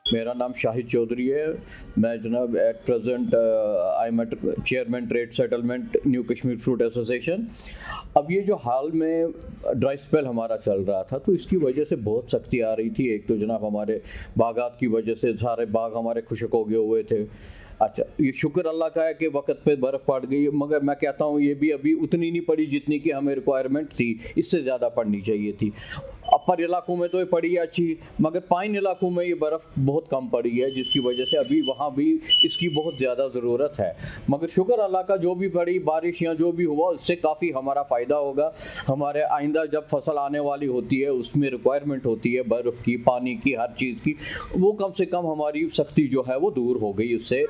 मेरा नाम शाहिद चौधरी है। मैं जनाब at present I am chairman trade settlement new Kashmir fruit association. अब ये जो हाल में ड्राई स्पेल हमारा चल रहा था तो इसकी वजह से बहुत सख्ती आ रही थी। एक तो जनाब हमारे बागात की वजह से सारे बाग हमारे खुशक हो गए हुए थे। अच्छा, ये शुक्र अल्लाह का है कि वक्त पे बर्फ़ पड़ गई, मगर मैं कहता हूँ ये भी अभी उतनी नहीं पड़ी जितनी कि हमें रिक्वायरमेंट थी, इससे ज़्यादा पड़नी चाहिए थी। अपर इलाकों में तो ये पड़ी है अच्छी, मगर पाइन इलाकों में ये बर्फ़ बहुत कम पड़ी है, जिसकी वजह से अभी वहाँ भी इसकी बहुत ज़्यादा ज़रूरत है। मगर शुक्र अल्लाह का जो भी पड़ी बारिश या जो भी हुआ उससे काफ़ी हमारा फ़ायदा होगा। हमारे आइंदा जब फसल आने वाली होती है उसमें रिक्वायरमेंट होती है बर्फ़ की, पानी की, हर चीज़ की, वो कम से कम हमारी सख्ती जो है वो दूर हो गई। उससे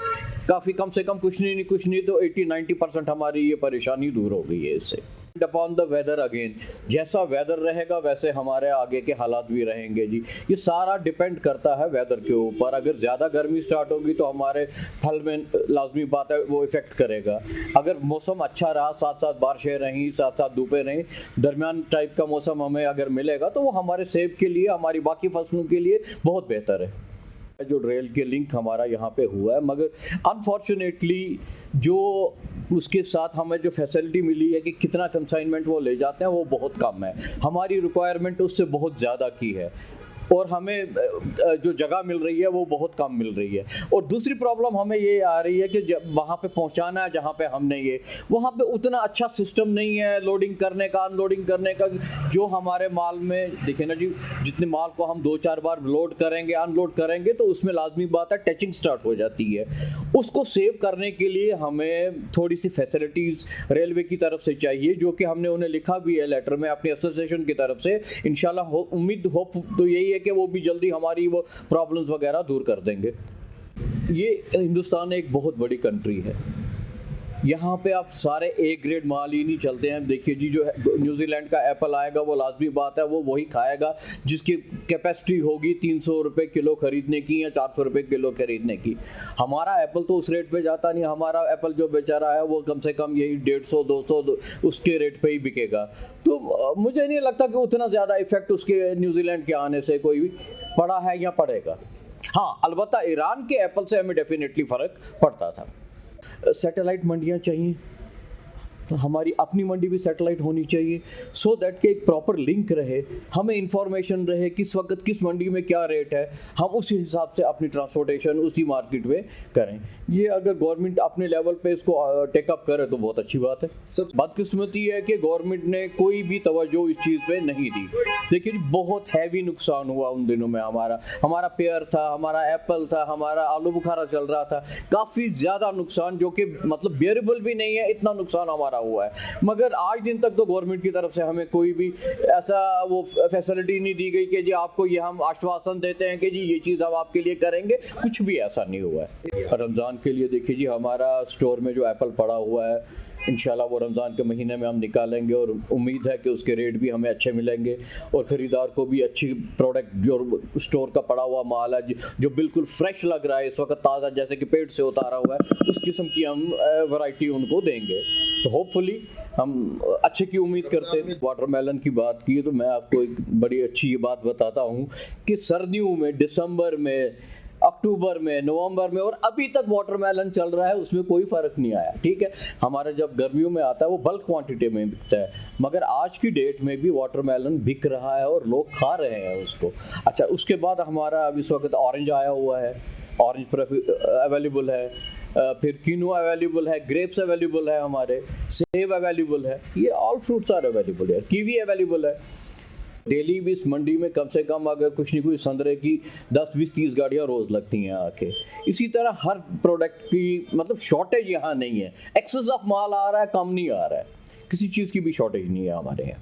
काफ़ी कम से कम कुछ नहीं तो 80-90% हमारी ये परेशानी दूर हो गई है इससे। अपॉन द वेदर अगेन, जैसा वेदर रहेगा वैसे हमारे आगे के हालात भी रहेंगे जी। ये सारा डिपेंड करता है वेदर के ऊपर। अगर ज़्यादा गर्मी स्टार्ट होगी तो हमारे फल में लाजमी बात है वो इफ़ेक्ट करेगा। अगर मौसम अच्छा रहा, साथ साथ बारिशें रहीं, साथ साथ धूपें रहीं, दरमियान टाइप का मौसम हमें अगर मिलेगा तो वो हमारे सेब के लिए, हमारी बाकी फसलों के लिए बहुत बेहतर है। जो रेल के लिंक हमारा यहाँ पे हुआ है, मगर अनफॉर्चुनेटली जो उसके साथ हमें जो फैसिलिटी मिली है कि कितना कंसाइनमेंट वो ले जाते हैं वो बहुत कम है। हमारी रिक्वायरमेंट उससे बहुत ज़्यादा की है और हमें जो जगह मिल रही है वो बहुत कम मिल रही है। और दूसरी प्रॉब्लम हमें ये आ रही है कि जब वहाँ पे पहुँचाना है जहाँ पे हमने ये, वहाँ पे उतना अच्छा सिस्टम नहीं है लोडिंग करने का, अनलोडिंग करने का। जो हमारे माल में देखें ना जी, जितने माल को हम 2-4 बार लोड करेंगे, अनलोड करेंगे तो उसमें लाजमी बात है टचिंग स्टार्ट हो जाती है। उसको सेव करने के लिए हमें थोड़ी सी फैसिलिटीज़ रेलवे की तरफ से चाहिए, जो कि हमने उन्हें लिखा भी है लेटर में अपनी एसोसिएशन की तरफ से। इंशाल्लाह उम्मीद होप तो यही कि वो भी जल्दी हमारी वो प्रॉब्लम्स वगैरह दूर कर देंगे। ये हिंदुस्तान एक बहुत बड़ी कंट्री है, यहाँ पे आप सारे ए ग्रेड माल ही नहीं चलते हैं। देखिए जी, जो न्यूजीलैंड का एप्पल आएगा वो लाजमी बात है वो वही खाएगा जिसकी कैपेसिटी होगी 300 रुपये किलो ख़रीदने की या 400 रुपये किलो ख़रीदने की। हमारा एप्पल तो उस रेट पे जाता नहीं। हमारा एप्पल जो बेचा रहा है वो कम से कम यही 150-200 उसके रेट पे ही बिकेगा। तो मुझे नहीं लगता कि उतना ज़्यादा इफ़ेक्ट उसके न्यूजीलैंड के आने से कोई भी पड़ा है या पड़ेगा। हाँ, अलबत्ता ईरान के एप्पल से हमें डेफिनेटली फ़र्क पड़ता था। सैटेलाइट मंडियाँ चाहिए, तो हमारी अपनी मंडी भी सैटेलाइट होनी चाहिए, सो दैट के एक प्रॉपर लिंक रहे, हमें इंफॉर्मेशन रहे किस वक्त किस मंडी में क्या रेट है, हम उसी हिसाब से अपनी ट्रांसपोर्टेशन उसी मार्केट में करें। ये अगर गवर्नमेंट अपने लेवल पे इसको टेकअप करे तो बहुत अच्छी बात है। सब बदकिस्मती है कि गवर्नमेंट ने कोई भी तवज्जो इस चीज़ पे नहीं दी। देखिए बहुत हैवी नुकसान हुआ उन दिनों में। हमारा पेयर था, हमारा एप्पल था, हमारा आलू बुखारा चल रहा था, काफ़ी ज़्यादा नुकसान जो कि मतलब बेरेबल भी नहीं है, इतना नुकसान हमारा हुआ है। मगर आज दिन तक तो गवर्नमेंट की तरफ से हमें कोई भी ऐसा वो फैसिलिटी नहीं दी गई कि जी आपको ये हम आश्वासन देते हैं कि जी ये चीज़ हम आपके लिए करेंगे। कुछ भी ऐसा नहीं हुआ है। रमज़ान के लिए देखिए जी, हमारा स्टोर में जो एप्पल पड़ा हुआ है इंशाल्लाह वो रमज़ान के महीने में हम निकालेंगे और उम्मीद है कि उसके रेट भी हमें अच्छे मिलेंगे और ख़रीदार को भी अच्छी प्रोडक्ट जो स्टोर का पड़ा हुआ माल है जो बिल्कुल फ्रेश लग रहा है इस वक्त, ताज़ा जैसे कि पेट से उतारा हुआ है, उस किस्म की हम वैरायटी उनको देंगे। तो होपफुली हम अच्छे की उम्मीद करते हैं। वाटरमेलन की बात की तो मैं आपको एक बड़ी अच्छी ये बात बताता हूँ कि सर्दियों में, दिसंबर में, अक्टूबर में, नवंबर में और अभी तक वाटरमेलन चल रहा है, उसमें कोई फ़र्क नहीं आया। ठीक है, हमारा जब गर्मियों में आता है वो बल्क क्वांटिटी में बिकता है, मगर आज की डेट में भी वाटरमेलन बिक रहा है और लोग खा रहे हैं उसको। अच्छा, उसके बाद हमारा अब इस वक्त ऑरेंज आया हुआ है, ऑरेंज अवेलेबल है, फिर किनू अवेलेबल है, ग्रेप्स अवेलेबल है, हमारे सेब अवेलेबल है, ये ऑल फ्रूट्स आर अवेलेबल है, कीवी अवेलेबल है। डेली भी इस मंडी में कम से कम अगर कुछ नहीं कुछ संतरे की 10-20-30 गाड़ियाँ रोज़ लगती हैं आके। इसी तरह हर प्रोडक्ट की मतलब शॉर्टेज यहाँ नहीं है। एक्सेस ऑफ माल आ रहा है, कम नहीं आ रहा है, किसी चीज़ की भी शॉर्टेज नहीं है हमारे यहाँ।